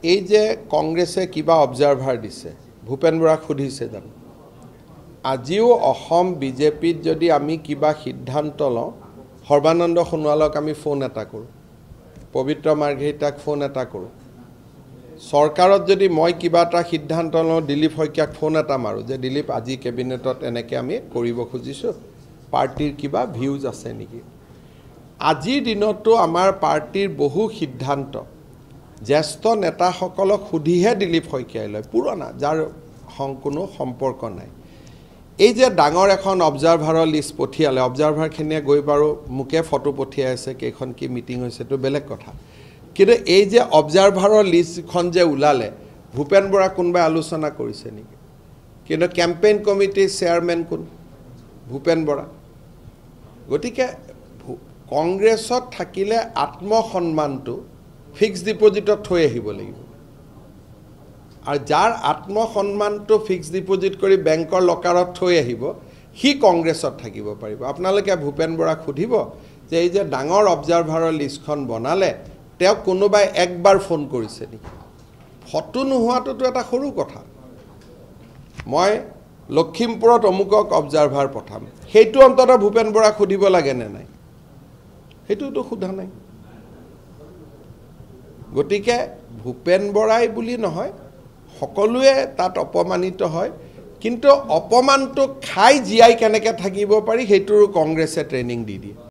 এই যে কংগ্ৰেছে কিবা অবজাৰভাৰ দিছে ভূপেন বৰাক সুধিছে জানো আজিও অসম বিজেপিত যদি আমি কিবা সিদ্ধান্ত লওঁ সৰ্বানন্দ সোণোৱালক আমি ফোন এটা কৰোঁ পবিত্ৰ মাৰ্ঘেৰিটাক ফোন এটা কৰোঁ চৰকাৰত যদি মই কিবা এটা সিদ্ধান্ত লওঁ দিলীপ শইকীয়াক ফোন এটা মাৰোঁ যে দিলীপ আজি কেবিনেটত এনেকৈ আমি কৰিব খুজিছোঁ পাৰ্টিৰ কিবা ভিউজ আছে নেকি আজিৰ দিনতো আমাৰ পাৰ্টিৰ বহু সিদ্ধান্ত জ্যেষ্ঠ নেতাসকলক সুধিহে দিলীপ শইকীয়াই লয় পুৰণা যাৰ কোনো সম্পৰ্ক নাই এই যে ডাঙৰ এখন অবজাৰভাৰৰ লিষ্ট পঠিয়ালে অবজাৰভাৰখিনিয়ে গৈ বাৰু মোকে ফটো পঠিয়াই আছে কেইখন কি মিটিং হৈছে তো বেলেগ কথা কিন্তু এই যে অবজাৰভাৰৰ লিষ্টখন যে ওলালে ভূপেন বৰা কোনোবাই আলোচনা কৰিছে নেকি কিন্তু কেম্পেইন কমিটিৰ চেয়াৰমেন কোন ভূপেন বৰা গতিকে কংগ্ৰেছত থাকিলে আত্মসন্মানটো ফিক্স ডিপোজিটত থৈ আহিব লাগিব আৰু যাৰ আত্মসন্মানটো ফিক্স ডিপোজিট কৰি বেংকৰ লকাৰত থৈ আহিব হি কংগ্ৰেছত থাকিব পাৰিব আপোনালোকে ভূপেন বৰাক সুধিব যে এই যে ডাঙৰ অবজাৰভাৰৰ লিষ্টখন বনালে তেওঁ কোনোবাই একবাৰ ফোন কৰিছে নেকি ফটো নোহোৱাটোতো এটা সৰু কথা মই লখিমপুৰত অমুকক অবজাৰভাৰ পঠাম সেইটো অন্ততঃ ভূপেন বৰাক সুধিব লাগে নে নাই সেইটোতো সোধা নাই গতিকে ভূপেন বৰাই বুলি নহয় সকলোৱে তাত অপমানিত হয় কিন্তু অপমানটো খাই জীয়াই কেনেকৈ থাকিব পাৰি সেইটোৰো কংগ্ৰেছে ট্ৰেইনিং দি দিয়ে